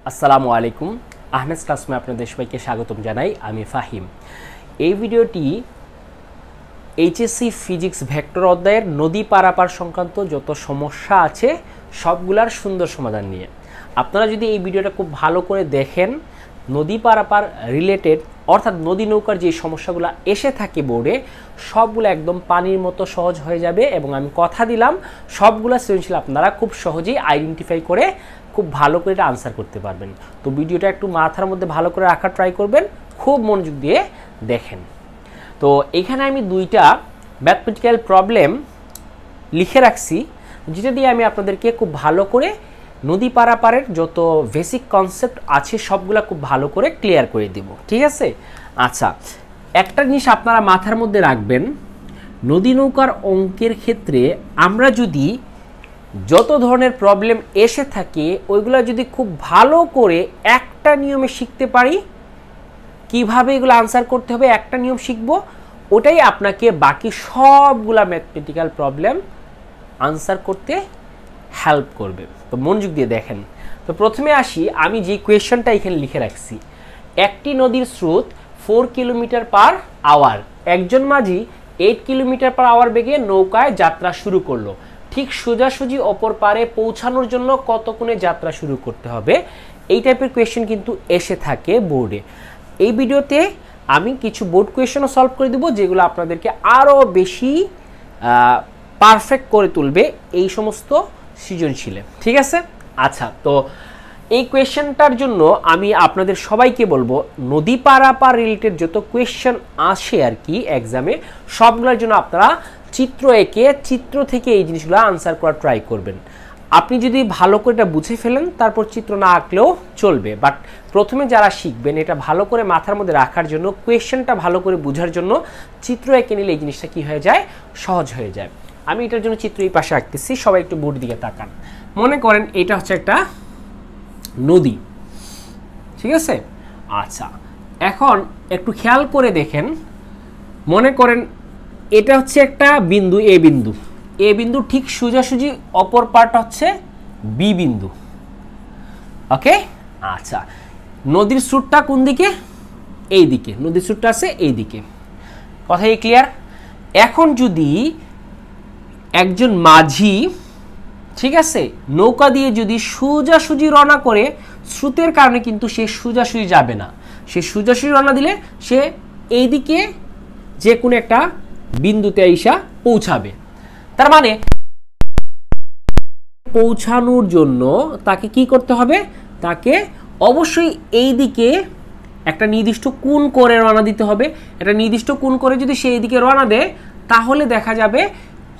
আসসালামু আলাইকুম। আহমেদ ক্লাসরুমে আপনাদের সবাইকে স্বাগতম জানাই। আমি ফাহিম। এই ভিডিওটি এইচএসসি ফিজিক্স ভেক্টর অধ্যায়ের নদী পারাপার সংক্রান্ত যত সমস্যা আছে সবগুলার সুন্দর সমাধান নিয়ে। আপনারা যদি এই ভিডিওটা খুব ভালো করে দেখেন, নদী পারাপার রিলেটেড অর্থাৎ নদী নৌকার যে সমস্যাগুলো এসে থাকে বোর্ডে সবগুলো একদম পানির মতো সহজ হয়ে যাবে এবং আমি কথা দিলাম সবগুলো সৃজনশীল আপনারা খুব সহজেই আইডেন্টিফাই করে খুব ভালো করে এটা আনসার করতে পারবেন। তো ভিডিওটা একটু মাথার মধ্যে ভালো করে রাখার ট্রাই করবেন, খুব মনোযোগ দিয়ে দেখেন। তো এখানে আমি দুইটা ম্যাথমেটিক্যাল প্রবলেম লিখে রাখছি, যেটা দিয়ে আমি আপনাদেরকে খুব ভালো করে নদী পারাপারের যত বেসিক কনসেপ্ট আছে সবগুলো খুব ভালো করে ক্লিয়ার করে দেব, ঠিক আছে? আচ্ছা, একটা জিনিস আপনারা মাথার মধ্যে রাখবেন, নদী নৌকার অঙ্কের ক্ষেত্রে আমরা যদি যত ধরনের প্রবলেম এসে থাকে ওইগুলো যদি খুব ভালো করে একটা নিয়মে শিখতে পারি, কিভাবে এগুলো আনসার করতে হবে একটা নিয়ম শিখব, ওটাই আপনাকে বাকি সবগুলা ম্যাথমেটিক্যাল প্রবলেম আনসার করতে হেল্প করবে। তো মনোযোগ দিয়ে দেখেন। তো প্রথমে আসি, আমি যে কোয়েশ্চনটা এখানে লিখে রাখছি, একটি নদীর স্রোত 4 কিলোমিটার পার আওয়ার, একজন মাঝি 8 কিলোমিটার পার আওয়ার বেগে নৌকায় যাত্রা শুরু করলো, ঠিক সোজাসুজি অপর পারে পৌঁছানোর জন্য কতক্ষণে যাত্রা শুরু করতে হবে? এই টাইপের কোয়েশ্চেন কিন্তু এসে থাকে বোর্ডে। এই ভিডিওতে আমি কিছু বোর্ড কোয়েশ্চেনও সলভ করে দেবো, যেগুলো আপনাদেরকে আরও বেশি পারফেক্ট করে তুলবে এই সমস্ত সৃজনশীলে, ঠিক আছে? আচ্ছা, তো এই কোয়েশ্চেনটার জন্য আমি আপনাদের সবাইকে বলবো, নদী পারাপার রিলেটেড যত কোয়েশ্চেন আসে আর কি এক্সামে, সবগুলোর জন্য আপনারা চিত্র এঁকে চিত্র থেকে এই জিনিসগুলো আনসার করার ট্রাই করবেন। আপনি যদি ভালো করে এটা বুঝে ফেলেন তারপর চিত্র না আঁকলেও চলবে, বাট প্রথমে যারা শিখবেন এটা ভালো করে মাথার মধ্যে রাখার জন্য, কোয়েশ্চেনটা ভালো করে বোঝার জন্য চিত্র এঁকে নিলে এই জিনিসটা কি হয়ে যায়, সহজ হয়ে যায়। আমি এটার জন্য চিত্র এই পাশে আঁকতেছি, সবাই একটু বোর্ড দিকে তাকান। মনে করেন এটা হচ্ছে একটা নদী, ঠিক আছে? আচ্ছা, এখন একটু খেয়াল করে দেখেন, মনে করেন এটা হচ্ছে একটা বিন্দু, এ বিন্দু, এ বিন্দু ঠিক সোজাসুজি অপর পার্ট হচ্ছে বি বিন্দু, ওকে? আচ্ছা, নদীর স্রোতটা কোন দিকে? এই দিকে, নদীর স্রোতটা আছে এই দিকে, কথা এই ক্লিয়ার? এখন যদি একজন মাঝি, ঠিক আছে, নৌকা দিয়ে যদি সোজাসুজি রওনা করে, স্রোতের কারণে কিন্তু সে সোজাসুজি যাবে না, সে সোজাসুজি রওনা দিলে সে এইদিকে যে কোনো একটা বিন্দুতে আইসা পৌঁছাবে। তার মানে পৌঁছানোর জন্য তাকে কি করতে হবে? তাকে অবশ্যই এই দিকে একটা নির্দিষ্ট কোণ করে রওনা দিতে হবে। একটা নির্দিষ্ট কোণ করে যদি সে এইদিকে রওনা দেয় তাহলে দেখা যাবে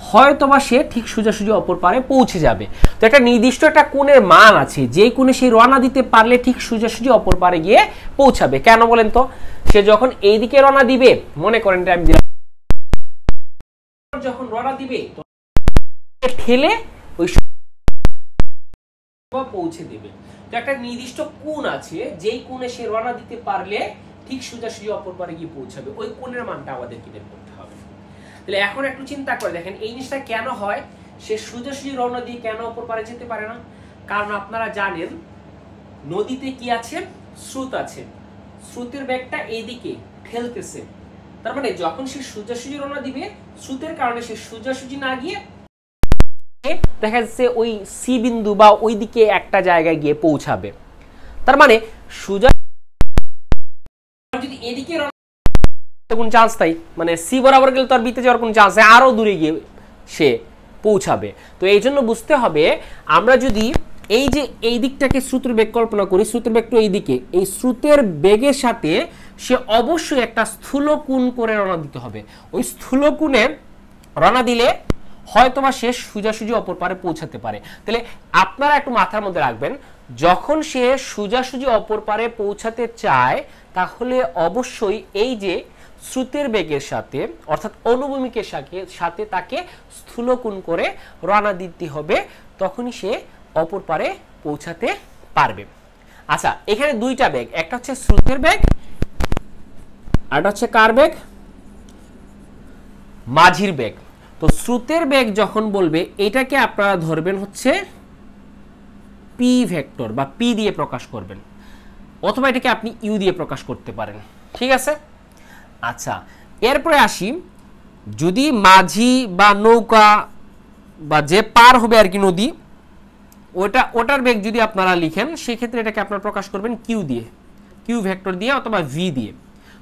হয়তোবা সে ঠিক সোজাসুজি অপর পারে পৌঁছে যাবে। তো একটা নির্দিষ্ট একটা কোণের মান আছে, যেই কোণে সে রওনা দিতে পারলে ঠিক সোজাসুজি অপর পারে গিয়ে পৌঁছাবে। কেন বলেন তো? সে যখন এইদিকে রওনা দিবে, মনে করেন আমি যখন রওনা দিবে ঠেলে ওই পৌঁছে দেবে। তো একটা নির্দিষ্ট কোণ আছে, যেই কোণে সে রওনা দিতে পারলে ঠিক সোজাসুজি অপর পারে গিয়ে পৌঁছাবে, ওই কোণের মানটা আমাদেরকে বের করতে হবে। তাহলে এখন একটু চিন্তা করে দেখেন এই জিনিসটা কেন হয়, সে সোজাসুজি রওনা দিয়ে কেন অপর পারে যেতে পারে না? কারণ আপনারা জানেন নদীতে কি আছে? স্রোত আছে, স্রোতের বেগটা এইদিকে ঠেলতেছে। তার মানে যখন সে সোজাসুজি রওনা দিবে, স্রোতের কারণে সে সোজাসুজি না গিয়ে দেখা যাচ্ছে ওই সি বিন্দু বা ওই দিকে একটা জায়গায় গিয়ে পৌঁছাবে। তার মানে সোজা যদি এদিকে কোনো চান্স নাই, মানে সি বরাবর গেলে তো আর বিতে যাওয়ার কোনো চান্স নেই, আরো দূরে গিয়ে সে পৌঁছাবে। তো এই জন্য বুঝতে হবে, আমরা যদি এই যে এই দিকটাকে স্রোতের বেগ কল্পনা করি, স্রোতের বেগটা এই দিকে, এই স্রোতের বেগের সাথে সে অবশ্যই একটা স্থূল কোণ করে রওনা দিতে হবে। ওই স্থূল কোণে রওনা দিলে হয়তোবা সে সোজাসুজি অপর পারে পৌঁছাতে পারে। তাহলে আপনারা একটু মাথার মধ্যে রাখবেন, যখন সে সোজাসুজি অপর পারে পৌঁছাতে চায় তাহলে অবশ্যই এই যে স্রোতের বেগের সাথে অর্থাৎ অনুভূমিকের সাথে তাকে স্থূল কোণ করে রওনা দিতে হবে, তখনই সে অপর পারে পৌঁছাতে পারবে। আচ্ছা, এখানে দুইটা বেগ, একটা হচ্ছে স্রোতের বেগ আর একটা হচ্ছে কার বেগ? মাঝির বেগ। তো স্রোতের বেগ যখন বলবে এটাকে আপনারা ধরবেন হচ্ছে পি ভেক্টর বা পি দিয়ে প্রকাশ করবেন, অথবা এটাকে আপনি ইউ দিয়ে প্রকাশ করতে পারেন। ঠিক আছে, আচ্ছা এরপরে আসি, যদি মাঝি বা নৌকা বা যে পার হবে আর কি নদী, ওটার বেগ যদি আপনারা লিখেন, সেক্ষেত্রে এটাকে আপনারা প্রকাশ করবেন কিউ দিয়ে, কিউ ভেক্টর দিয়ে অথবা ভি দিয়ে।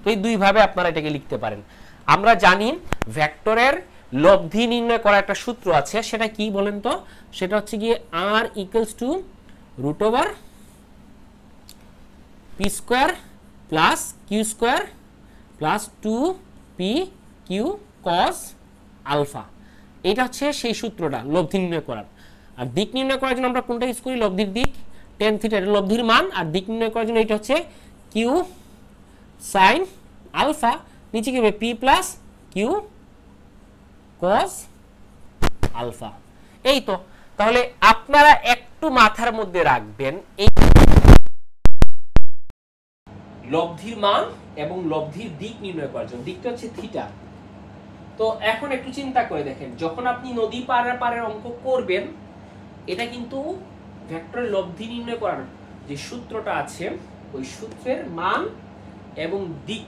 তো এই দুইভাবে আপনারা এটাকে লিখতে পারেন। আমরা জানি ভেক্টরের লব্ধি নির্ণয় করার একটা সূত্র আছে, সেটা কি বলেন তো? সেটা হচ্ছে গিয়ে R equals to root over P square plus Q square plus 2p Q cos alpha. এটা হচ্ছে সেই সূত্রটা লব্ধি নির্ণয় করার। আর দিক নির্ণয় করার জন্য আমরা কোনটা ইউজ করি? লব্ধির দিক, টেন থিটা এটা লব্ধির মান। আর দিক নির্ণয় করার জন্য এটা হচ্ছে কিউ সাইন আলফা, নিচে কি হবে p plus q cos alpha. এই তো, তাহলে আপনারা একটু মাথার মধ্যে রাখবেন এই লব্ধির মান এবং লব্ধির দিক নির্ণয় করার জন্য, দিকটা হচ্ছে থিটা। তো এখন একটু চিন্তা করে দেখেন, যখন আপনি নদী পারের অঙ্ক করবেন, এটা কিন্তু ভেক্টরের লব্ধি নির্ণয় করার যে সূত্রটা আছে, ওই সূত্রের মান এবং দিক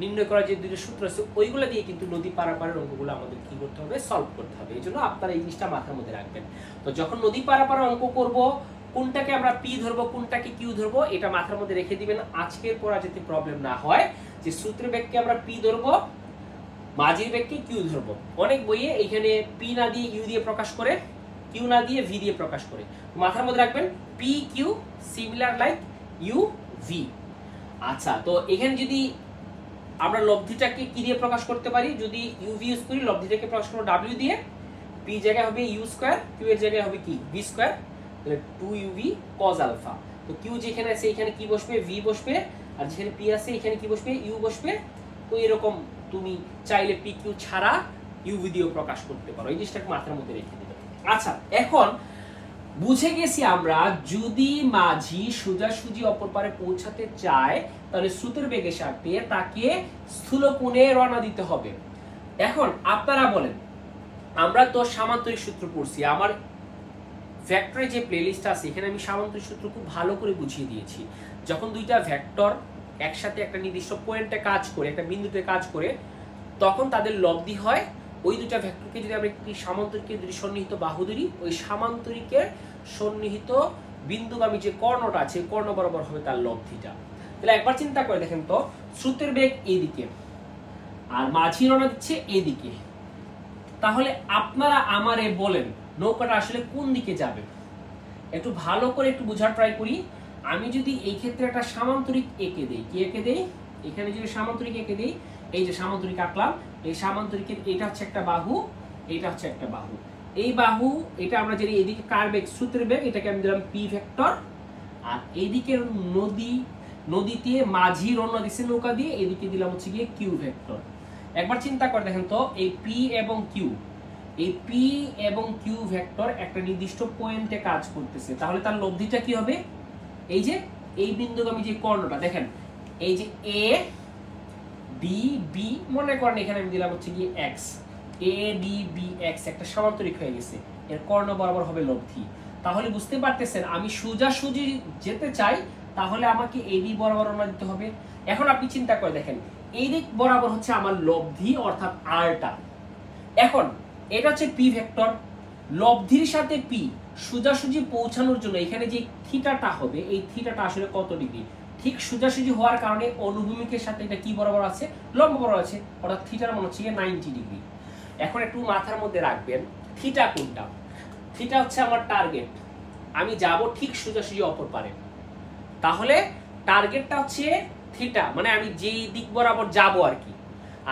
নির্ণয় করার যে দুটো সূত্র আছে, ওইগুলো দিয়ে কিন্তু নদী পারের অঙ্কগুলো আমাদের কি করতে হবে? সলভ করতে হবে। এই জন্য আপনারা এই জিনিসটা মাথার মধ্যে রাখবেন। তো যখন নদী পারের অঙ্ক করব, কোনটাকে আমরা পি ধরবো, কোনটাকে কিউ ধরবো, এটা মাথার মধ্যে রেখে দিবেন। আজকের পড়া যাতে প্রবলেম না হয় যে সূত্রের বেগকে আমরা পি ধরবো, মাঝির বেগকে কিউ ধরবো। অনেক বইয়ে এখানে পি না দিয়ে ইউ দিয়ে প্রকাশ করে, কিউ না দিয়ে ভি দিয়ে প্রকাশ করে। মাথার মধ্যে রাখবেন p q similar like u v. আচ্ছা, তো এখানে যদি আমরা লব্ধিটাকে কি দিয়ে প্রকাশ করতে পারি? যদি ইউ ভি ইউজ করি, লব্ধিটাকে প্রকাশ করব ডাব্লিউ দিয়ে, পি জায়গায় হবে ইউ স্কয়ার, কিউ এর জায়গায় হবে কি ভি স্কয়ার, তাহলে 2uv cos আলফা। তো কিউ যেখানে আছে এখানে কি বসবে? ভি বসবে, আর যেখানে পি আছে এখানে কি বসবে? ইউ বসবে। তো এরকম তুমি চাইলে পি কিউ ছাড়া ইউভি দিয়েও প্রকাশ করতে পারো। এই জিনিসটাকে মাথার মধ্যে রেখে দিবে। আচ্ছা, এখন বুঝে গেছি আমরা, যদি মাঝি সোজাসুজি অপর পারে পৌঁছাতে চায়, তাহলে স্রোতের বেগের সাথে তাকে স্থূল কোণে রওনা দিতে হবে। এখন আপনারা বলেন, আমরা তো সামান্তরিক সূত্র পড়ছি, আমার ভেক্টরের যে প্লেলিস্ট আছে এখানে আমি সামান্তরিক সূত্র খুব ভালো করে বুঝিয়ে দিয়েছি। যখন দুইটা ভেক্টর একসাথে একটা নির্দিষ্ট পয়েন্টে কাজ করে, একটা বিন্দুতে কাজ করে, তখন তাদের লব্ধি হয়। ওই দুইটা ভেক্টরকে যদি আমরা একটি সামান্তরিকের দুটি সন্নিহিত বাহু ধরি, ওই সামান্তরিকের সন্নিহিত বিন্দুগামী যে কর্ণটা আছে, কর্ণ বরাবর হবে তার লব্ধিটা। তাহলে একবার চিন্তা করে দেখেন তো, স্রোতের বেগ এইদিকে আর মাঝি রওনা দিচ্ছে এদিকে, তাহলে আপনারা আমারে বলেন নৌকাটা আসলে কোন দিকে যাবে? একটু ভালো করে একটু বোঝার ট্রাই করি। আমি যদি এই ক্ষেত্রে একটা সামান্তরিক এঁকে দেই, কি এঁকে দেই? এখানে যদি সামান্তরিক এঁকে দেই, এই যে সামান্তরিক আঁকলাম, এই সামান্তরিকের এটা হচ্ছে একটা বাহু, এটা হচ্ছে একটা বাহু। এই বাহু, এটা আমরা জানি এদিকে কার বেগ? স্রোতের বেগ, এটাকে আমি দিলাম পি ভেক্টর। আর এইদিকে নদীতে মাঝি রওনা দিচ্ছে নৌকা দিয়ে, এদিকে দিলাম হচ্ছে গিয়ে কিউ ভেক্টর। একবার চিন্তা করে দেখেন তো, এই পি এবং কিউ, এই পি এবং কিউ ভেক্টর একটা নির্দিষ্ট পয়েন্টে কাজ করতেছে, তাহলে তার লব্ধিটা কি হবে? এই যে এই বিন্দুগামী যে কর্ণটা দেখেন, এই যে এ ডি বি, মনে করেন এখানে আমি দিলাম হচ্ছে গিয়ে X, A D B X একটা সামান্তরিক হয়ে গেছে, এর কর্ণ বরাবর হবে লব্ধি। তাহলে বুঝতে পারতেছেন, আমি সোজাসুজি যেতে চাই, তাহলে আমাকে এই দিক বরাবর রওনা দিতে হবে। এখন আপনি চিন্তা করে দেখেন, এই দিক বরাবর হচ্ছে আমার লব্ধি, অর্থাৎ আরটা। এখন এটা হচ্ছে পি ভেক্টর, লব্ধির সাথে পি সোজাসুজি পৌঁছানোর জন্য এখানে যে থিটাটা হবে, এই থিটাটা আসলে কত ডিগ্রি? ঠিক সোজাসুজি হওয়ার কারণে অনুভূমিকের সাথে এটা কি বরাবর আছে? লম্ব বরাবর আছে, অর্থাৎ থিটার মান হচ্ছে 90 ডিগ্রি। এখন একটু মাথার মধ্যে রাখবেন, থিটা কোনটা? থিটা হচ্ছে আমার টার্গেট, আমি যাব ঠিক সোজাসুজি অপর পারে, তাহলে টার্গেটটা হচ্ছে থিটা, মানে আমি যেই দিক বরাবর যাব আর কি।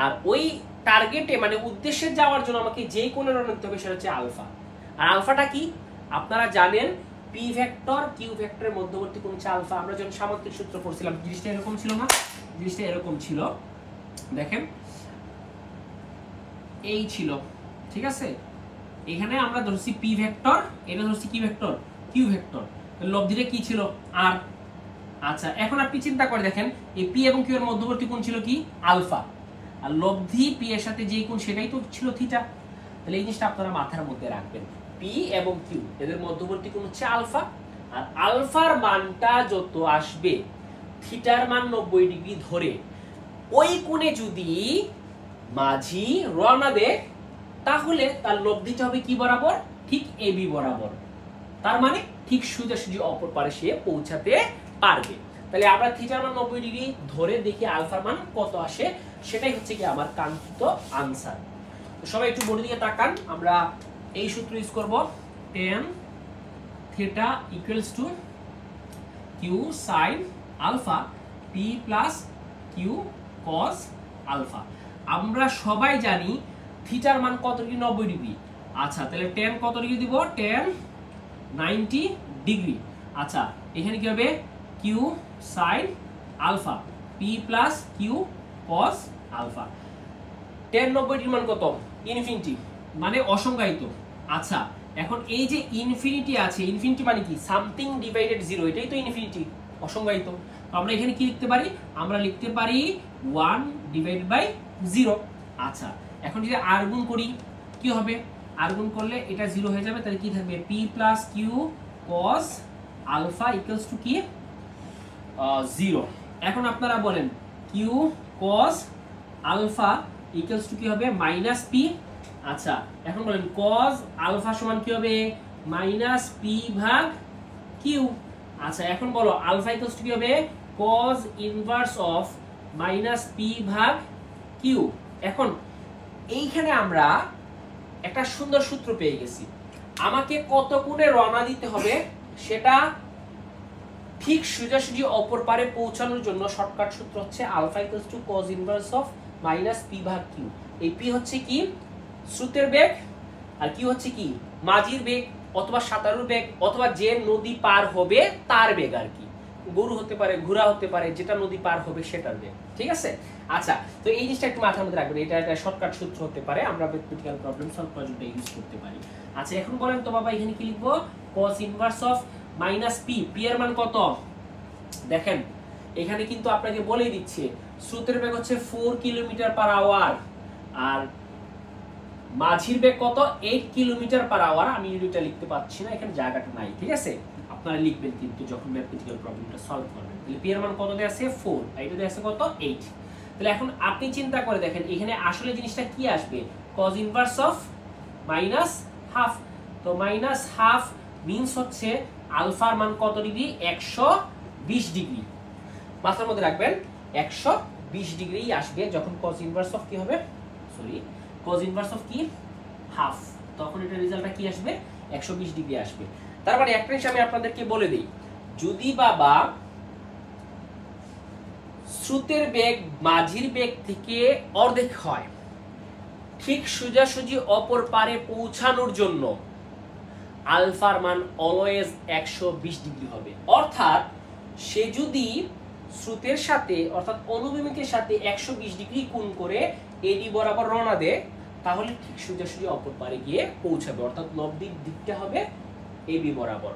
আর ওই টার্গেটে মানে উদ্দেশ্যে যাওয়ার জন্য আমাকে যে কোণে রওনা দিতে হবে সেটা হচ্ছে আলফা। আর আলফাটা কি? আপনারা জানেন পি ভেক্টর কিউ ভেক্টরের মধ্যবর্তী কোণ হচ্ছে আলফা। আমরা যখন সামান্তরিক সূত্র পড়ছিলাম জিনিসটা এরকম ছিল না? জিনিসটা এরকম ছিল, দেখেন এই ছিল, ঠিক আছে? এখানে আমরা ধরছি পি ভেক্টর, এটা ধরছি কি ভেক্টর? Q vector. লব্ধিটা কি ছিল? আর। আচ্ছা, এখন আপনি চিন্তা করে দেখেন, এই পি এবং কিউ এর মধ্যবর্তী কোণ ছিল কি? আলফা। আর লব্ধি পি এর সাথে যে কোণ সেটাই তো ছিল থিটা। তাহলে এই জিনিসটা আপনারা মাথার মধ্যে রাখবেন, পি এবং কিউ এদের মধ্যবর্তী কোণ হচ্ছে আলফা, আর আলফার মানটা যত আসবে থিটার মান 90 ডিগ্রি ধরে ওই কোণে যদি মাঝি রওনা দেয় তাহলে তার লব্ধিটা হবে কি বরাবর, ঠিক এবি বরাবর। তার মানে ঠিক সোজাসুজি অপর পারে সে পৌঁছাতে পারবে। তাহলে আমরা থিটার মান 90 ডিগ্রি ধরে দেখি আলফার মান কত আসে, সেটাই হচ্ছে কি আমার কাঙ্ক্ষিত আনসার। তো সবাই একটু বোর্ডের দিকে তাকান, আমরা এই সূত্র ইউজ করব, tan theta equals to q sine alpha p plus q cos alpha. আমরা সবাই জানি থিটার মান কত ডিগ্রি, 90 ডিগ্রি। আচ্ছা তাহলে tan কত ডিগ্রি দিব, tan 90 ডিগ্রি। আচ্ছা এখানে কি হবে, q sine alpha p plus q cos alpha. tan 90 degree মান কত, ইনফিনিটি, মানে অসংজ্ঞায়িত। আচ্ছা এখন এই যে ইনফিনিটি আছে, ইনফিনিটি মানে কি, সামথিং ডিভাইডেড জিরো, এটাই তো ইনফিনিটি, অসংজ্ঞায়িত। তো আমরা এখানে কি লিখতে পারি, আমরা লিখতে পারি 1 ডিভাইডেড বাই 0। আচ্ছা এখন যদি আর গুণ করি কি হবে, আর গুণ করলে এটা 0 হয়ে যাবে, তাহলে কি থাকবে, p plus q cos alpha equals to কি 0। এখন আপনারা বলেন q cos alpha equals to কি হবে, মাইনাস p। আচ্ছা এখন বলেন cos আলফা সমান কি হবে, মাইনাস p ভাগ q। আচ্ছা এখন বলো আলফা ইকুয়ালস টু কি হবে, cos inverse of minus p ভাগ q। এখন এইখানে আমরা একটা সুন্দর সূত্র পেয়ে গেছি, আমাকে কত কোণে রওনা দিতে হবে সেটা ঠিক সোজাসুজি অপর পারে পৌঁছানোর জন্য শর্টকাট সূত্র হচ্ছে alpha equals to cos inverse of minus p ভাগ q। এই p হচ্ছে কি স্রোতের বেগ, আর q হচ্ছে কি মাঝির বেগ অথবা সাঁতারুর বেগ অথবা যে নদী পার হবে তার বেগ, আর কি গরু হতে পারে, ঘোড়া হতে পারে, যেটা নদী পার হবে সেটার বেগ, ঠিক আছে। আচ্ছা তো এই জিনিসটা একটু মাথার মধ্যে রাখবেন, এটা একটা শর্টকাট সূত্র হতে পারে, আমরা ম্যাথমেটিক্যাল প্রবলেম সলভ করার জন্য ইউজ করতে পারি। আচ্ছা এখন বলেন তো বাবা এখানে কি লিখবো, cos inverse of minus p, p এর মান কত, দেখেন এখানে কিন্তু আপনাকে বলেই দিচ্ছে স্রোতের বেগ হচ্ছে 4 কিলোমিটার পার আওয়ার আর মাঝির বেগ কত, 8 কিলোমিটার পার আওয়ার। আমি এটা লিখতে পাচ্ছি না, এখানে জায়গাটা নাই, ঠিক আছে, আপনারা লিখবেন কিন্তু যখন ম্যাথমেটিক্যাল প্রবলেমটা সলভ করবেন। তাহলে p এর মান কত দেয়া আছে 4, আর এটা দেয়া আছে কত 8। তাহলে এখন আপনি চিন্তা করে দেখেন এখানে আসলে জিনিসটা কি আসবে, cos inverse of minus half. তো মাইনাস হাফ মিন্স হচ্ছে আলফার মান কত ডিগ্রি, 120 ডিগ্রি। মাথার মধ্যে রাখবেন 120 ডিগ্রি আসবে যখন cos ইনভার্স অফ কি হবে, সরি cos ইনভার্স অফ কি হাফ, তখন এটা রেজাল্টটা কি আসবে 120 ডিগ্রি আসবে। তার মানে একটা জিনিস আমি আপনাদেরকে বলে দেই, যদি বাবা স্রোতের বেগ মাঝির বেগ থেকে অর্ধেক হয়, ঠিক সোজাসুজি অপর পারে পৌঁছানোর জন্য আলফার মান অলওয়েজ 120 ডিগ্রি হবে। অর্থাৎ সে যদি স্রোতের সাথে অর্থাৎ অনুভূমিকের সাথে 120 ডিগ্রি কোণ করে এডি বরাবর রওনা দেয়, তাহলে ঠিক সোজাসুজি অপর পারে গিয়ে পৌঁছাবে, অর্থাৎ লব্ধির দিকটা হবে এবি বরাবর।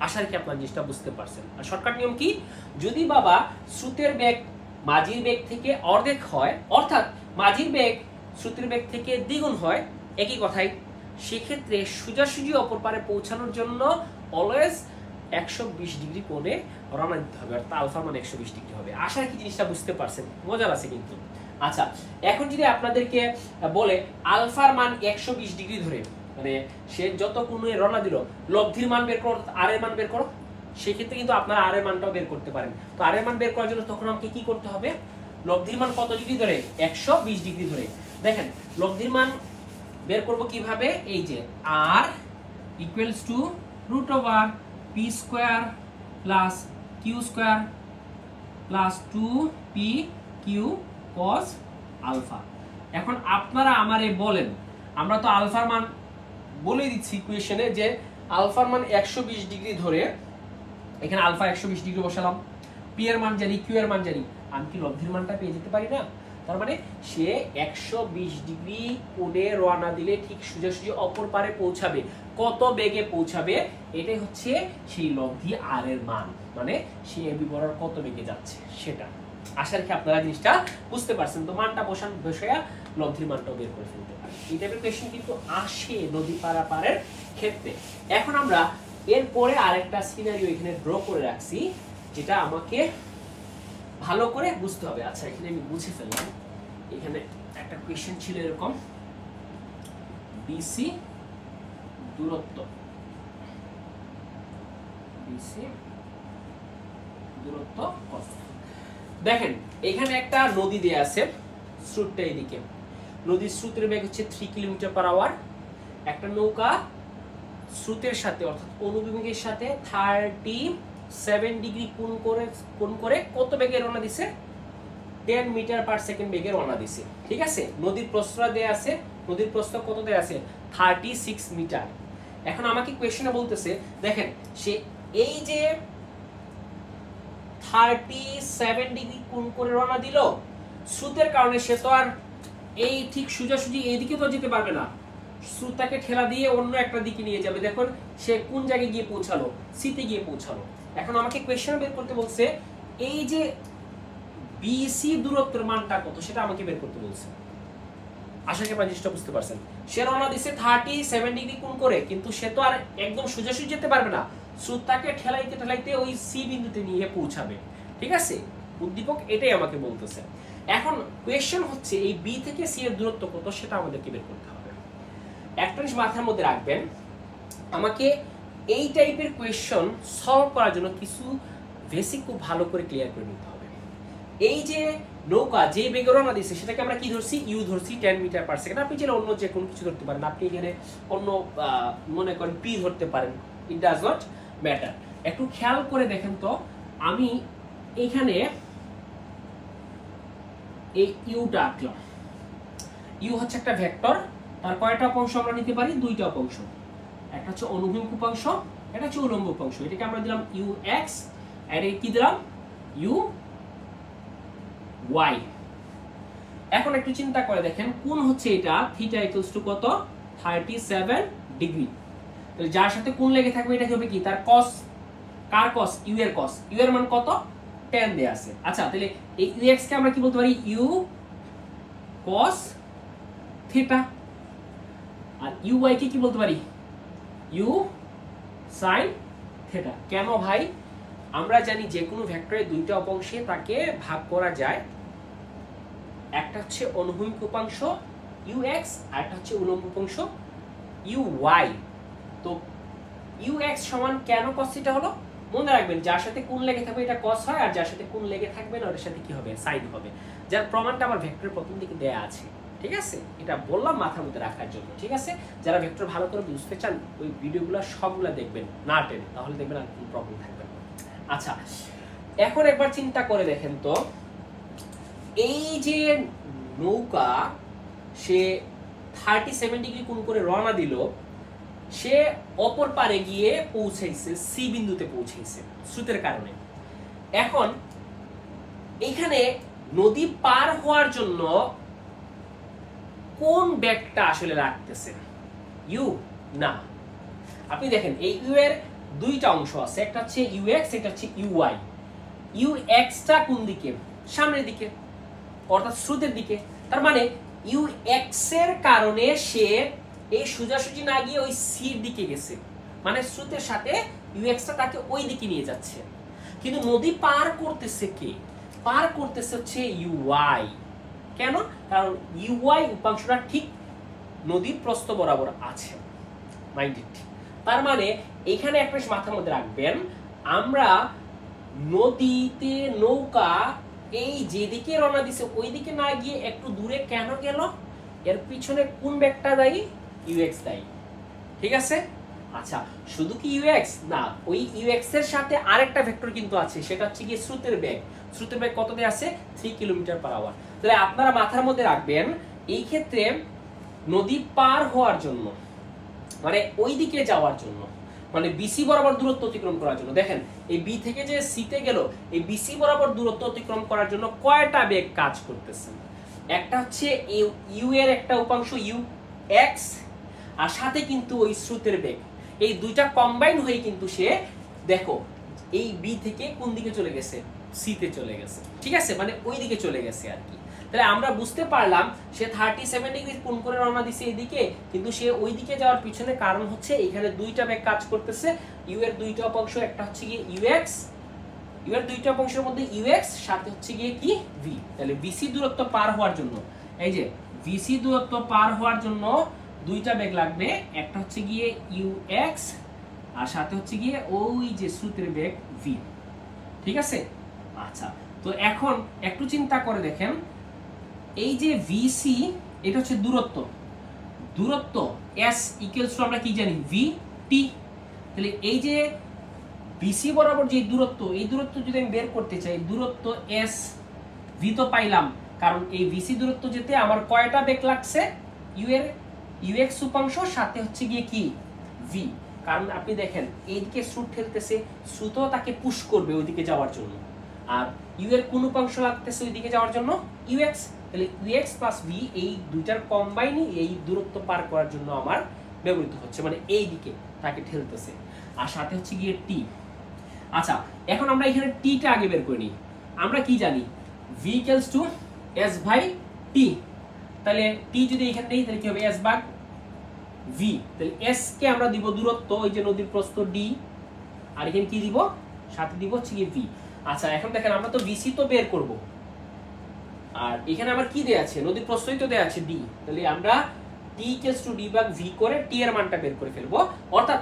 আশা রাখি আপনারা জিনিসটা বুঝতে পারছেন। আর শর্টকাট নিয়ম কি, যদি বাবা স্রোতের বেগ মাঝির বেগ থেকে অর্ধেক হয়, অর্থাৎ মাঝির বেগ স্রোতের বেগ থেকে দ্বিগুণ হয়, একই কথাই, সেক্ষেত্রে সোজাসুজি অপর পারে পৌঁছানোর জন্য অলওয়েজ 120 ডিগ্রি কোণে রওনা দিতে হবে, অর্থাৎ আলফা মান 120 ডিগ্রি হবে। আশা রাখি জিনিসটা বুঝতে পারছেন, মজার আছে কিন্তু। আচ্ছা এখন যদি আপনাদেরকে বলে আলফার মান 120 ডিগ্রি ধরে, মানে সে যত কোণে রওনা দিল লব্ধির মান বের করো, আর এর মান বের করো, সেক্ষেত্রে কিন্তু আপনারা আর এর মানটাও বের করতে পারেন। তো আর এর মান বের করার জন্য তখন আমাকে কি করতে হবে, লব্ধির মান কত ডিগ্রি ধরে, 120 ডিগ্রি ধরে। দেখেন লব্ধির মান বের করব কিভাবে, এই যে r equals to root over p square plus q square plus 2p q cos alpha. এখন আপনারা আমারে বলেন, আমরা তো আলফার মান বলে দিচ্ছি ইকুয়েশনে যে আলফার মান 120 ডিগ্রি ধরে, এখানে আলফা 120 ডিগ্রি বসালাম, p এর মান জানি, q এর মান জানি, আমি কি লব্ধির মানটা পেয়ে যেতে পারি না? তার মানে সে 120 ডিগ্রি কোণে রওনা দিলে ঠিক সোজাসুজি অপর পারে পৌঁছাবে, কত বেগে পৌঁছাবে, এটাই হচ্ছে সেই লব্ধি আর এর মান, মানে সে এবি বরাবর কত বেগে যাচ্ছে সেটা। আশা রাখি আপনারা জিনিসটা বুঝতে পারছেন। তো মানটা বসায়া লব্ধির মানটাও বের করে ফেলতে পারেন। এই টাইপের কোয়েশ্চেন কিন্তু আসে নদী পারাপারের ক্ষেত্রে। এখন আমরা এরপরে আরেকটা সিনারিও এখানে ড্র করে রাখছি, যেটা আমাকে ভালো করে বুঝতে হবে। আচ্ছা, এখানে আমি বুঝে ফেললাম। এখানে একটা কোয়েশ্চেন ছিল এরকম, বিসি দূরত্ব, বিসি দূরত্ব কত। দেখেন এখানে একটা নদী দেয়া আছে, স্রোতটা এদিকে, নদীর স্রোতের বেগ হচ্ছে 3 কিলোমিটার/আওয়ার। একটা নৌকা স্রোতের সাথে অর্থাৎ অনুভূমিকের সাথে 37 ডিগ্রি কোণ করে কত বেগে রওনা দিছে? 10 মিটার/সেকেন্ড বেগে রওনা দিছে। ঠিক আছে, নদীর প্রস্থ দেয়া আছে, নদীর প্রস্থ কত দেয়া আছে? 36 মিটার। এখন আমাকে কোয়েশ্চনে বলতেছে, দেখেন সে এই যে 37 ডিগ্রি কোণ করে রওনা দিল, স্রোতের কারণে সে তো আর এই ঠিক সোজাসুজি এইদিকে তো যেতে পারবে না, স্রোতটাকে ঠেলা দিয়ে অন্য একটা দিকে নিয়ে যাবে। দেখুন সে কোন জায়গায় গিয়ে পৌঁছালো? সিতে গিয়ে পৌঁছালো। এখন আমাকে কোয়েশ্চন বের করতে বলছে, এই যে বিসি দূরত্বের মানটা কত সেটা আমাকে বের করতে বলছে। আশা করি আপনারা জিনিসটা বুঝতে পারছেন। সে রওনা দিছে 37 ডিগ্রি কোণ করে, কিন্তু সে তো আর একদম সোজাসুজি যেতে পারবে না, স্রোতটাকে ঠেলাইতে ঠেলাইতে ওই সি বিন্দুতে নিয়ে পৌঁছাবে। ঠিক আছে, উদ্দীপক এটাই আমাকে বলতেছে। এখন কোয়েশ্চন হচ্ছে এই বি থেকে সি এর দূরত্ব কত সেটা আমাদেরকে বের করতে হবে। একটা জিনিস মাথার মধ্যে রাখবেন, আমাকে এই টাইপের কোয়েশ্চন সলভ করার জন্য কিছু বেসিক খুব ভালো করে ক্লিয়ার করে নিতে হবে। এই যে নৌকা যে বেগে রওনা দিচ্ছে সেটাকে আমরা কি ধরছি? ইউ ধরছি, 10 মিটার/সেকেন্ড। আপনি চাইলে অন্য যে কোনো কিছু ধরতে পারেন, আপনি এখানে অন্য মনে করেন পি ধরতে পারেন, ইট ডাজ নট ম্যাটার। একটু খেয়াল করে দেখেন তো, আমি এখানে এই ইউটা আঁকলাম। ইউ হচ্ছে একটা ভেক্টর, তার কয়টা অংশ আমরা নিতে পারি? 2টা অংশ। একটা হচ্ছে অনুভূমিক উপাংশ, এটা হচ্ছে উল্লম্ব উপাংশ। এটাকে আমরা দিলাম ইউ এক্স, আর এই কি দিলাম? U y. এখন একটু চিন্তা করে দেখেন, কোণ হচ্ছে এটা, থিটা ইকুয়ালস টু কত? 37 ডিগ্রি। তাহলে যার সাথে কোণ লেগে থাকবে এটা হবে কি? তার cos। Car cos? ইউ এর cos। ইউ এর মান কত? 10 দেয়া আছে। আচ্ছা, তাহলে এই ইউ এক্স কে আমরা কি বলতে পারি? U cos theta. আর ইউ ওয়াই কে কি বলতে পারি? U sin theta. কেন ভাই? আমরা জানি যে কোনো ভেক্টরের 2টা অংশে তাকে ভাগ করা যায়, একটা হচ্ছে অনুভূমিক উপাংশ ইউ এক্স, আর একটা হচ্ছে উল্লম্ব উপাংশ ইউ ওয়াই। তো ইউ এক্স সমান কেন cos থিটা হলো? মনে রাখবেন, যার সাথে কোণ লেগে থাকবে এটা cos হয়, আর যার সাথে কোণ লেগে থাকবে না ওটার সাথে কি হবে? sin হবে। যার প্রমাণটা আমার ভেক্টরের প্রথম দিকে দেয়া আছে। ঠিক আছে, এটা বললাম মাথার মধ্যে রাখার জন্য। ঠিক আছে, যারা ভেক্টর ভালো করে বুঝতে চান ওই ভিডিওগুলো সবগুলো দেখবেন, না টেনে, তাহলে দেখবেন আর কোনো প্রবলেম থাকবে না। আচ্ছা, এখন একবার চিন্তা করে দেখেন তো, এই যে নৌকা সে 37 ডিগ্রি কোণ করে রওনা দিল, সে অপর পারে গিয়ে পৌঁছাইছে, সি বিন্দুতে পৌঁছাইছে স্রোতের কারণে। এখন এখানে নদী পার হওয়ার জন্য কোন বেগটা আসলে রাখতেছে? ইউ না, আপনি দেখেন এই ইউ এর 2টা অংশ আছে, একটা হচ্ছে ইউ এক্স, একটা হচ্ছে ইউ ওয়াই। ইউ এক্সটা কোন দিকে? সামনের দিকে, অর্থাৎ স্রোতের দিকে। তার মানে ইউ এক্স এর কারণে সে এই সোজাসুজি না গিয়ে ওই সির দিকে গেছে, মানে স্রোতের সাথে ইউ এক্সটা তাকে ওই দিকে নিয়ে যাচ্ছে। কিন্তু নদী পার করতেছে কে? পার করতেছে হচ্ছে ইউ ওয়াই। কেন? কারণ ইউ ওয়াই উপাংশটা ঠিক নদীর প্রস্থ বরাবর আছে। মাইন্ডেড। তার মানে এখানে একটা মাথার মধ্যে রাখবেন, আমরা নদীতে নৌকা এই যেদিকে রওনা দিছে ওই দিকে না গিয়ে একটু দূরে কেন গেল? এর পিছনে কোন বেগটা দায়ী? ইউএক্স দায়ী। ঠিক আছে? আচ্ছা, শুধু কি ইউএক্স না, ওই ইউএক্স এর সাথে আরেকটা ভেক্টর কিন্তু আছে, সেটা হচ্ছে কি স্রোতের বেগ। স্রোতের বেগ কত দেয়া আছে? 3 কিলোমিটার/আওয়ার। তাহলে আপনারা মাথার মধ্যে রাখবেন, এই ক্ষেত্রে নদী পার হওয়ার জন্য, মানে ওই দিকে যাওয়ার জন্য, মানে বিসি বরাবর দূরত্ব অতিক্রম করার জন্য, দেখেন এই বি থেকে যে সিতে গেল, এই বিসি বরাবর দূরত্ব অতিক্রম করার জন্য কয়টা বেগ কাজ করতেছে? একটা হচ্ছে ইউ এর একটা উপাংশ ইউ এক্স, আর সাথে কিন্তু ওই স্রোতের বেগ, এই দুইটা কম্বাইন হয়ে কিন্তু সে দেখো এই বি থেকে কোন দিকে চলে গেছে? সিতে চলে গেছে। ঠিক আছে, মানে ওই দিকে চলে গেছে আর কি। তাহলে আমরা বুঝতে পারলাম সে 37 ডিগ্রি কোণ করে রওনা দিছে এদিকে, কিন্তু সে ওই দিকে যাওয়ার পিছনে কারণ হচ্ছে এখানে দুইটা বেগ কাজ করতেছে। ইউ এর দুইটা অংশ, একটা হচ্ছে কি ইউএক্স, ইউ এর দুইটা অংশের মধ্যে ইউএক্স, সাথে হচ্ছে গিয়ে কি ভি। তাহলে ভিসি দূরত্ব পার হওয়ার জন্য, এই যে ভিসি দূরত্ব পার হওয়ার জন্য দুইটা বেগ লাগবে, একটা হচ্ছে গিয়ে ইউএক্স আর সাথে হচ্ছে গিয়ে ওই যে স্রোতের বেগ ভি। ঠিক আছে? আচ্ছা, তো এখন একটু চিন্তা করে দেখেন, এই যে ভিসি এটা হচ্ছে দূরত্ব, দূরত্ব এস ইকুয়ালস টু আমরা কি জানি ভি টি। তাহলে এই যে বিসি বরাবর যে দূরত্ব, এই দূরত্ব যদি আমি বের করতে চাই, দূরত্ব এস ভি তো পাইলাম, কারণ এই ভিসি দূরত্ব যেতে আমার কয়টা বেগ লাগছে, ইউ এর ইউএক্স উপাংশ সাথে হচ্ছে গিয়ে কি ভি। কারণ আপনি দেখেন এইদিকে স্রোত ঠেলতেছে, স্রোতও তাকে পুশ করবে ওইদিকে যাওয়ার জন্য, আর ইউ এর কোন উপাংশ লাগতেছে ওইদিকে যাওয়ার জন্য ইউএক্স। তাহলে ইউএক্স প্লাস ভি এই দুইটার কম্বাইনই এই দূরত্ব পার করার জন্য আমার ব্যবহৃত হচ্ছে, মানে এই দিকে তাকে ঠেলতেছে, আর সাথে হচ্ছে গিয়ে টি। আচ্ছা, এখন আমরা এখানে টিটা আগে বের করে নিই। আমরা কি জানি V equals to S by T. তাহলে টি যদি এখানে নেই তাহলে কি হবে এস ভাগ ভি। তাহলে এস কে আমরা দিব দূরত্ব, ওই যে নদীর প্রস্থ ডি, আর এখানে কি দিব সাথে দিব হচ্ছে কি ভি। আচ্ছা, এখন দেখেন আমরা তো ভিসি তো বের করব, আর এখানে আমার কি দেয়া আছে, নদীর প্রস্থই তো দেয়া আছে ডি। তাহলে আমরা টি ইকুয়ালস টু ডি ভাগ ভি করে টি এর মানটা বের করে ফেলবো। অর্থাৎ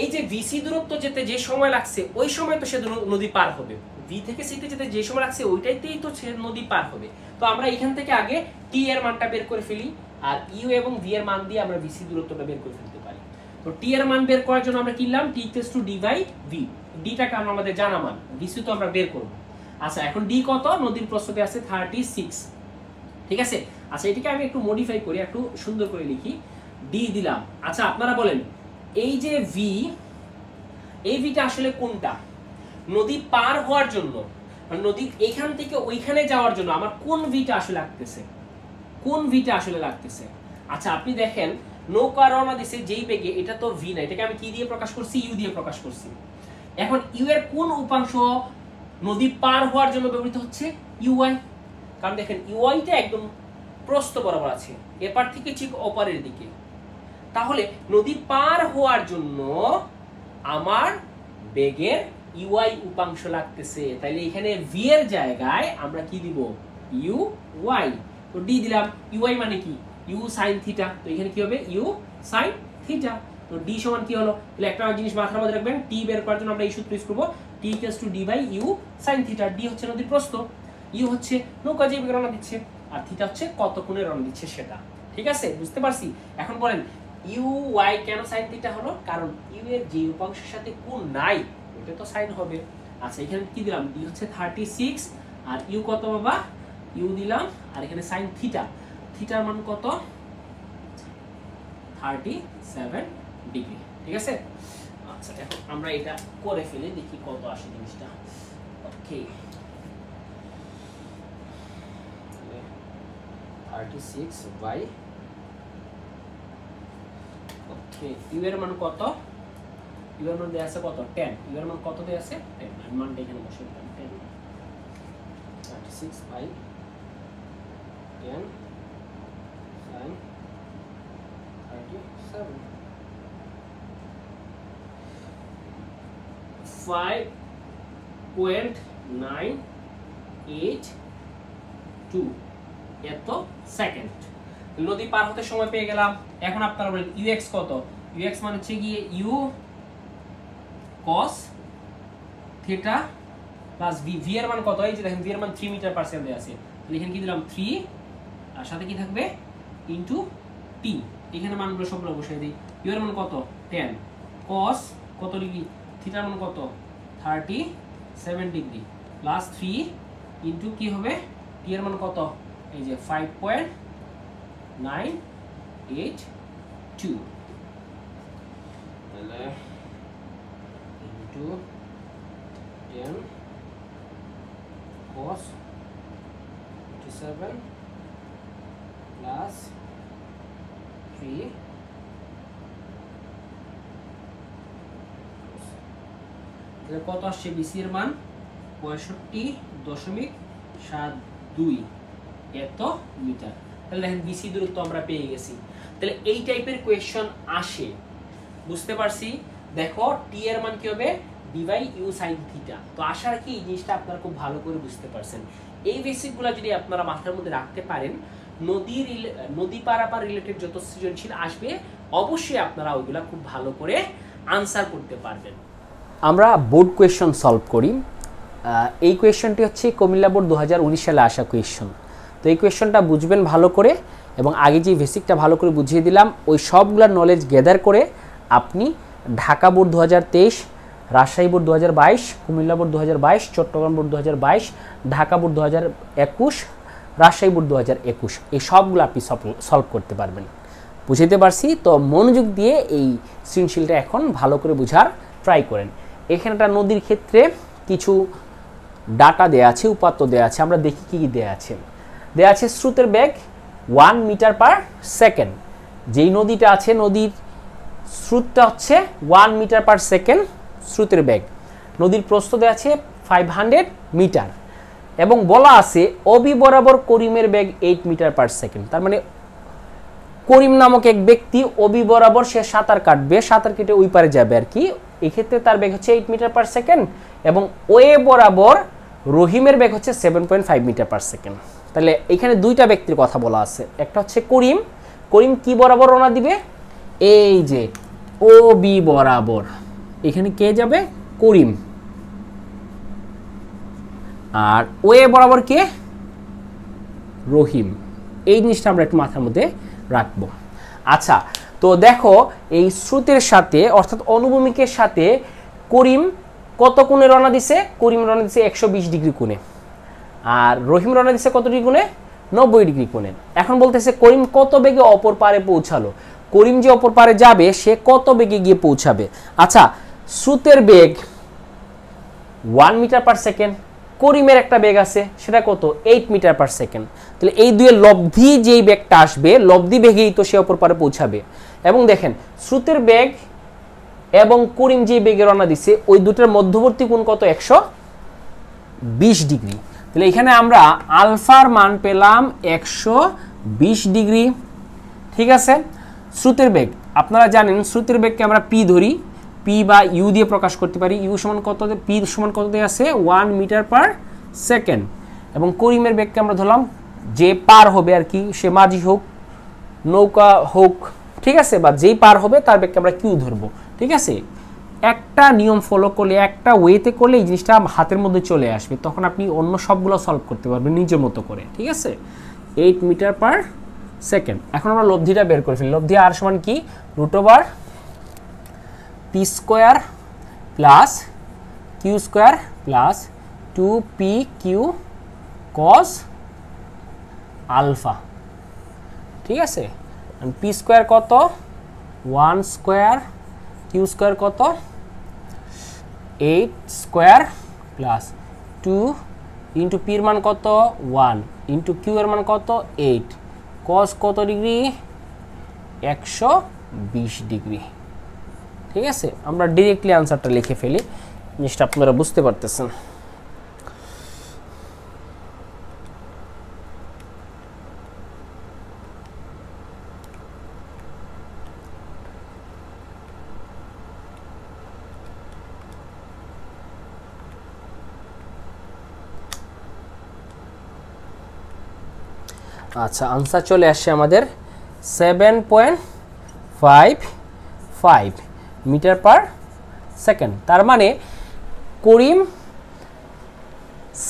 এই যে ভিসি দূরত্ব যেতে যে সময় লাগছে ওই সময় তো সে নদী পার হবে, ভি থেকে সিতে যেতে যে সময় লাগছে ওইটাইতেই তো সে নদী পার হবে। তো আমরা এখান থেকে আগে টি এর মানটা বের করে ফেলি, আর ইউ এবং ভি এর মান দিয়ে আমরা ভিসি দূরত্বটা বের করে ফেলতে পারি। তো টি এর মান বের করার জন্য আমরা কিনলাম T equals to D by V. ডিটা কারণ আমাদের জানা মান, ভিসি তো আমরা বের করব। আচ্ছা, এখন ডি কত, নদীর প্রস্থতে আছে 36। ঠিক আছে? আচ্ছা, এটাকে আমি একটু মডিফাই করি, একটু সুন্দর করে লিখি, ডি দিলাম। আচ্ছা, আপনারা বলেন এই যে ভি, এই ভিটা আসলে কোনটা? নদী পার হওয়ার জন্য, নদী এখান থেকে ওইখানে যাওয়ার জন্য আমার কোন ভিটা আসলে লাগতেছে, কোন ভিটা আসলে লাগতেছে? আচ্ছা, আপনি দেখেন নৌকা রওনা দিছে যেই বেগে, এটা তো ভি না, এটাকে আমি কি দিয়ে প্রকাশ করছি, ইউ দিয়ে প্রকাশ করছি। এখন ইউ এর কোন উপাংশ নদী পার হওয়ার জন্য ব্যবহৃত হচ্ছে, ইউআই। কারণ দেখেন ইউআইটা একদম প্রস্থ বরাবর আছে, এপার থেকে ঠিক ওপারের দিকে। তাহলে নদী পার হওয়ার জন্য আমার বেগের ইউআই উপাংশ লাগতেছে, তাইলে এখানে ভি এর জায়গায় আমরা কি দিব, ইউ ওয়াই। তো ডি দিলাম, ইউআই মানে কি ইউ সাইন থিটা, তো এখানে কি হবে ইউ সাইন থিটা। তো ডি সমান কি হলো, তাহলে একটা জিনিস মাথার মধ্যে রাখবেন, টি বের করার জন্য আমরা এই সূত্র ইউজ করব, T equals to D by U sine theta. D হচ্ছে নদীর প্রস্থ, ইউ হচ্ছে নৌকা যে বেগে রওনা দিচ্ছে, আর থিটা হচ্ছে কত কোণে রওনা দিচ্ছে সেটা। ঠিক আছে, বুঝতে পারছি? এখন বলেন ইউ ওয়াই কেন সাইন থিটা হলো, কারণ ইউ এর যে উপাংশের সাথে কোণ নাই ওটা তো সাইন হবে। আচ্ছা, এখানে কি দিলাম, ডি হচ্ছে 36 আর ইউ কত বাবা, ইউ দিলাম, আর এখানে সাইন থিটা, থিটার মান কত 37 ডিগ্রি। ঠিক আছে? আচ্ছা, এখন আমরা এটা করে ফেলে দেখি কত আসে জিনিসটা। ওকে, 36 বাই, ওকে, ইউ এর মান কত, ইউ এর মান দেয়া আছে কত 10, ইউ এর মান কত দেয়া আছে 10, আমি মানটা এখানে বসিয়ে দিলাম 10, 36 বাই 10 sin 37, 5.982 এত সেকেন্ড নদী পার হতে সময় পেয়ে গেলাম। এখন আপনারা বলেন ইউএক্স কত, ইউএক্স মানে হচ্ছে গিয়ে u cos theta plus v, v এর মান কত, এই যে দেখেন ভি এর মান 3 মিটার পার সেকেন্ডে আছে, তাহলে এখানে কি দিলাম 3 আর সাথে কি থাকবে ইনটু টি, এখানে মানগুলো সবগুলো বসাই দিই। ইউ এর মান কত 10, cos কত ডিগ্রি, থিটার মান কত 37 ডিগ্রি প্লাস 3 ইনটু কি হবে টি এর মান কত, এই যে 5.982, তাহলে ইনটু 10 cos 27 plus 3 কত আসছে, বিসি এর মান 65.7 2 এত মিটার। তাহলে দেখেন বিসি দূরত্ব আমরা পেয়ে গেছি। তাহলে এই টাইপের কোয়েশ্চন আসে, বুঝতে পারছি। দেখো টি এর মান কি হবে d/u sin থিটা। তো আশা রাখি এই জিনিসটা আপনারা খুব ভালো করে বুঝতে পারছেন। এই বেসিকগুলো যদি আপনারা মাথার মধ্যে রাখতে পারেন, নদী পারাপার রিলেটেড যত সৃজনশীল আসবে অবশ্যই আপনারা ওইগুলা খুব ভালো করে আনসার করতে পারবেন। আমরা বোর্ড কোয়েশ্চন সলভ করি। এই কোয়েশ্চনটি হচ্ছে কুমিল্লা বোর্ড 2019 সালে আসা কোয়েশ্চন। তো এই কোয়েশ্চনটা বুঝবেন ভালো করে, এবং আগে যে বেসিকটা ভালো করে বুঝিয়ে দিলাম ওই সবগুলোর নলেজ গ্যাদার করে আপনি Dhaka board 2023, Rajshahi board 2022, Comilla board 2022, Chittagong board 2022, Dhaka board 2021, Rajshahi board 2021 এই সবগুলো আপনি সলভ করতে পারবেন। বুঝাইতে পারছি তো? মনোযোগ দিয়ে এই সৃজনশীলটা এখন ভালো করে বোঝার ট্রাই করেন। এখানটা নদীর ক্ষেত্রে কিছু ডাটা দেয়া আছে, উপাত্ত দেয়া আছে। আমরা দেখি কি কি দেয়া আছে। দেয়া আছে স্রোতের বেগ 1 মিটার পার সেকেন্ড। যেই নদীটা আছে নদীর স্রোতটা হচ্ছে 1 মিটার পার সেকেন্ড স্রোতের বেগ। নদীর প্রস্থ দেয়া আছে 500 মিটার, এবং বলা আছে অবি বরাবর করিমের বেগ 8 মিটার পার সেকেন্ড। তার মানে করিম নামক এক ব্যক্তি অবি বরাবর সে সাঁতার কাটবে, সাঁতার কেটে ওই পারে যাবে আর কি। এক্ষেত্রে তার বেগ হচ্ছে 8 মিটার পার সেকেন্ড, এবং ওয়ে বরাবর রহিমের বেগ হচ্ছে 7.5 মিটার পার সেকেন্ড। তাহলে এখানে দুইটা ব্যক্তির কথা বলা আছে। একটা হচ্ছে করিম। করিম কি বরাবর রওনা দিবে? এই যে ও বি বরাবর। এখানে কে যাবে? করিম। আর ওয়ে বরাবর কে? রহিম। এই জিনিসটা আমরা একটু মাথার মধ্যে রাখবো। আচ্ছা, তো দেখো এই স্রোতের সাথে অর্থাৎ অনুভূমিকের সাথে করিম কত কোণে রওনা দিছে? করিম রওনা দিছে 120 ডিগ্রি কোণে, আর রহিম রওনা দিছে কত ডিগ্রি কোণে? 90 ডিগ্রি কোণে। এখন বলতেছে করিম কত বেগে অপর পারে পৌঁছালো। করিম যে অপর পারে যাবে সে কত বেগে গিয়ে পৌঁছাবে? আচ্ছা, স্রোতের বেগ 1 মিটার পার সেকেন্ড, করিমের একটা বেগ আছে সেটা কত? 8 মিটার পার সেকেন্ড। তাহলে এই দুইয়ের লব্ধি যেই বেগটা আসবে, লব্ধি বেগেই তো সে অপর পারে পৌঁছাবে। এবং দেখেন স্রোতের বেগ এবং করিম যে বেগে রওনা দিছে ওই দুটোর মধ্যবর্তী কোণ কত? 120 ডিগ্রি। তাহলে এখানে আমরা আলফার মান পেলাম 120 ডিগ্রি। ঠিক আছে। স্রোতের বেগ আপনারা জানেন, স্রোতের বেগকে আমরা পি ধরি, পি বা ইউ দিয়ে প্রকাশ করতে পারি। ইউ সমান কত? পি সমান কত দিয়ে আছে? 1 মিটার পার সেকেন্ড। এবং করিমের বেগকে আমরা ধরলাম যে পার হবে আর কি, সে মাঝি হোক, নৌকা হোক, ঠিক আছে, বা যেই পার হবে তার বেগকে আমরা কিউ ধরবো। ঠিক আছে। একটা নিয়ম ফলো করলে, একটা ওয়েতে করলে এই জিনিসটা হাতের মধ্যে চলে আসবে, তখন আপনি অন্য সবগুলো সলভ করতে পারবেন নিজের মতো করে। ঠিক আছে। 8 মিটার পার সেকেন্ড। এখন আমরা লব্ধিটা বের করে ফেলি। লব্ধি আর সমান কি? √/p² plus Q square plus 2pq cos alpha. ঠিক আছে। পি স্কোয়ার কত? 1 স্কোয়ার, কিউ স্কোয়ার কত? 8 স্কোয়ার প্লাস 2 ইন্টু পির মান কত? 1 ইন্টু কিউ এর মান কত? 8 cos কত ডিগ্রি? 120 ডিগ্রি। ঠিক আছে। আমরা ডিরেক্টলি আনসারটা লিখে ফেলি, জিনিসটা আপনারা বুঝতে পারতেছেন। আচ্ছা, আনসার চলে আসছে আমাদের 7.55 মিটার পার সেকেন্ড। তার মানে করিম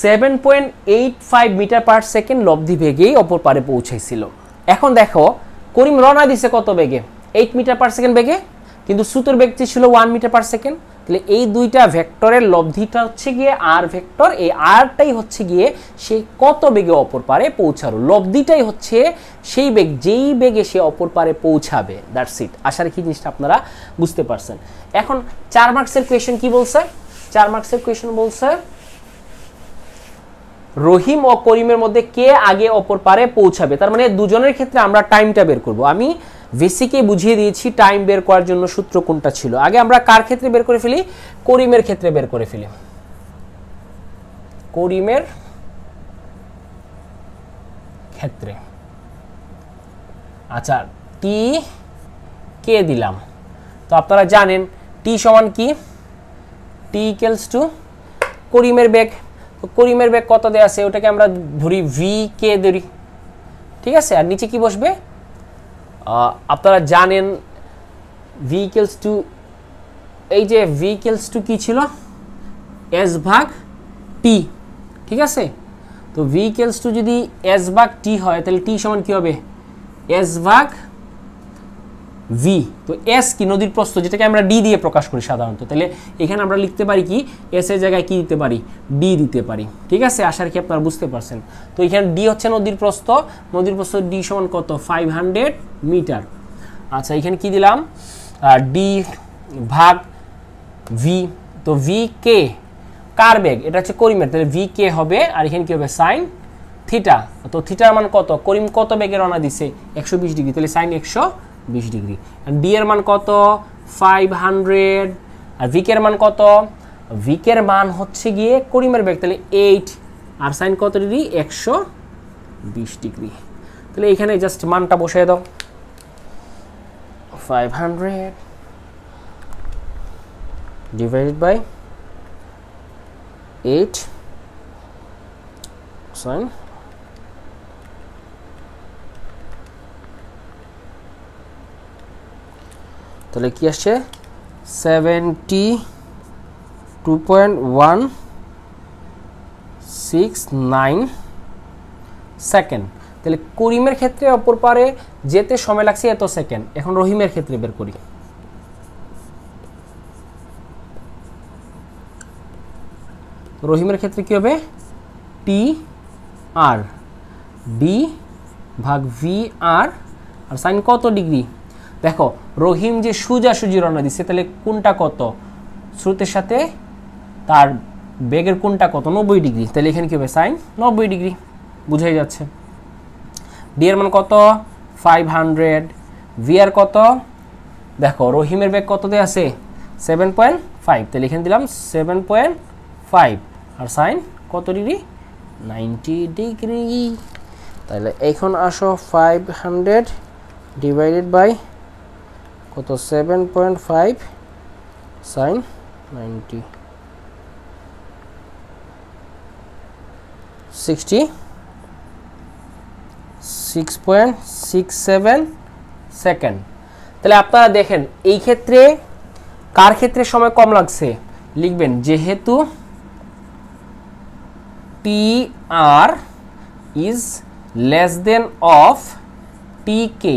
7.85 মিটার পার সেকেন্ড লব্ধি বেগেই অপর পারে পৌঁছাইছিল। এখন দেখো করিম রওনা দিছে কত বেগে? 8 মিটার পার সেকেন্ড বেগে, কিন্তু স্রোতের বেগটি ছিল 1 মিটার পার সেকেন্ড। তাহলে এই দুইটা ভেক্টরের লব্ধিটা হচ্ছে গিয়ে আর ভেক্টর, এই আরটাই হচ্ছে গিয়ে সে কত বেগে অপর পারে পৌঁছালো। লব্ধিটাই হচ্ছে সেই বেগ যেই বেগে সে অপর পারে পৌঁছাবে। That's it. আশা রাখি জিনিসটা আপনারা বুঝতে পারছেন। এখন 4 মার্কসের কোয়েশ্চেন কি বলছে? 4 মার্কসের কোয়েশ্চেন বলছে রহিম ও করিমের মধ্যে কে আগে অপর পারে পৌঁছাবে। তার মানে দুজনের ক্ষেত্রে আমরা টাইমটা বের করব। আমি বেসিকে বুঝিয়ে দিয়েছি টাইম বের করার জন্য সূত্র কোনটা ছিল। আগে আমরা কার ক্ষেত্রে বের করে ফেলি? করিমের ক্ষেত্রে বের করে ফেলি। করিমের ক্ষেত্রে। আচ্ছা টি কে দিলাম, তো আপনারা জানেন টি সমান কি, টি ইকুয়ালস টু করিমের বেগ। তো করিমের বেগ কত দেয়া আছে ওটাকে আমরা ধরি ভি কে ধরি, ঠিক আছে। আর নিচে কি বসবে, আপনারা জানেন ভি ইকুয়ালস টু, এই যে ভি ইকুয়ালস টু কি ছিল, এস ভাগ টি, ঠিক আছে। তো ভি ইকুয়ালস টু যদি এস ভাগ টি হয় তাহলে টি সমান কি হবে, এস ভাগ ভি। তো এস কি, নদীর প্রস্থ, যেটাকে আমরা ডি দিয়ে প্রকাশ করি সাধারণত। তাহলে এখানে আমরা লিখতে পারি কি, এস এর জায়গায় কি দিতে পারি, ডি দিতে পারি, ঠিক আছে। আশা কি আপনারা বুঝতে পারছেন। তো এখানে ডি হচ্ছে নদীর প্রস্থ, নদীর প্রস্থ ডি সমান কত, 500 মিটার। আচ্ছা এখানে কি দিলাম, ডি ভাগ ভি। তো ভি কে কার বেগ, এটা হচ্ছে করিমের, তাহলে ভি কে হবে, আর এখানে কি হবে সাইন থিটা। তো থিটার মান কত, করিম কত বেগে রওনা দিছে, 120 ডিগ্রি, তাহলে সাইন 120 ডিগ্রি। ডি এর মান কত, 500। আর ভি এর মান কত, ভি এর মান হচ্ছে গিয়ে করিমের বেগ, তাহলে 8, আর সাইন কত ডিগ্রি, 120 ডিগ্রি। তাহলে এখানে জাস্ট মানটা বসিয়ে দাও, 500 divided by 8 sin, তাহলে কি আসছে 72.169 সেকেন্ড। তাহলে করিমের ক্ষেত্রে অপর পারে যেতে সময় লাগছে এত সেকেন্ড। এখন রহিমের ক্ষেত্রে বের করি। রহিমের ক্ষেত্রে কি হবে, টি আর ডি ভাগ ভি আর সাইন কত ডিগ্রি। দেখো রহিম যে সোজাসুজি রওনা দিচ্ছে, তাহলে কোনটা কত, স্রোতের সাথে তার বেগের কোনটা কত, 90 ডিগ্রি। তাহলে এখানে কি হবে সাইন 90 ডিগ্রি, বুঝাই যাচ্ছে। ডি এর মান কত, 500। ভি আর কত, দেখো রহিমের বেগ কত দেয়া আছে, 7.5, তাহলে এখানে দিলাম 7.5, আর সাইন কত ডিগ্রি, 90 ডিগ্রি। তাহলে এখন আসো 500 ডিভাইডেড বাই কত, 7.5 সাইন 90, 66.67 সেকেন্ড। তাহলে আপনারা দেখেন এই ক্ষেত্রে কার ক্ষেত্রে সময় কম লাগছে, লিখবেন যেহেতু টি আর ইজ লেস দেন অফ টি কে,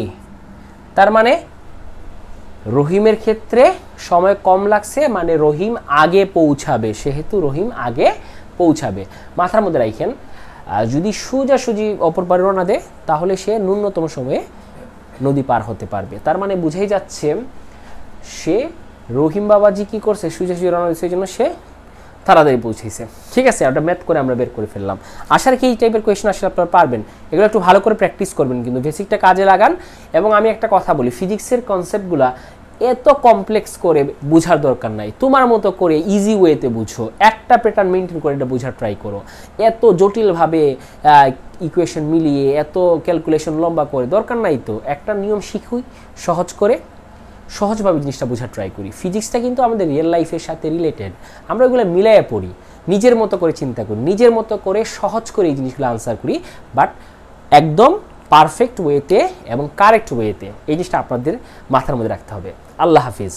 তার মানে রহিমের ক্ষেত্রে সময় কম লাগছে, মানে রহিম আগে পৌঁছাবে, সেহেতু রহিম আগে পৌঁছাবে। মাথার মধ্যে রাখেন, যদি সোজাসুজি অপর পারে রওনা দেয় তাহলে সে ন্যূনতম সময়ে নদী পার হতে পারবে। তার মানে বুঝাই যাচ্ছে সে রহিম বাবাজি কি করছে, সোজাসুজি রওনা দিচ্ছে, সেই জন্য সে তাড়াতাড়ি পৌঁছেছে। ঠিক আছে, ওটা ম্যাথ করে আমরা বের করে ফেললাম। আশা রাখি এই টাইপের কোয়েশ্চেন আসলে আপনারা পারবেন। এগুলো একটু ভালো করে প্র্যাকটিস করবেন, কিন্তু বেসিকটা কাজে লাগান। এবং আমি একটা কথা বলি, ফিজিক্সের কনসেপ্টগুলা এত কমপ্লেক্স করে বোঝার দরকার নাই, তোমার মতো করে ইজি ওয়েতে বুঝো, একটা প্যাটার্ন মেনটেন করে এটা বোঝার ট্রাই করো। এত জটিলভাবে ইকুয়েশন মিলিয়ে এত ক্যালকুলেশন লম্বা করে দরকার নাই তো, একটা নিয়ম শিখুই সহজ করে, সহজভাবে জিনিসটা বোঝার ট্রাই করি। ফিজিক্সটা কিন্তু আমাদের রিয়েল লাইফের সাথে রিলেটেড, আমরা ওইগুলো মিলাইয়া পড়ি, নিজের মতো করে চিন্তা করি, নিজের মতো করে সহজ করে এই জিনিসগুলো আনসার করি, বাট একদম পারফেক্ট ওয়েতে এবং কারেক্ট ওয়েতে। এই জিনিসটা আপনাদের মাথার মধ্যে রাখতে হবে। আল্লাহ হাফিজ।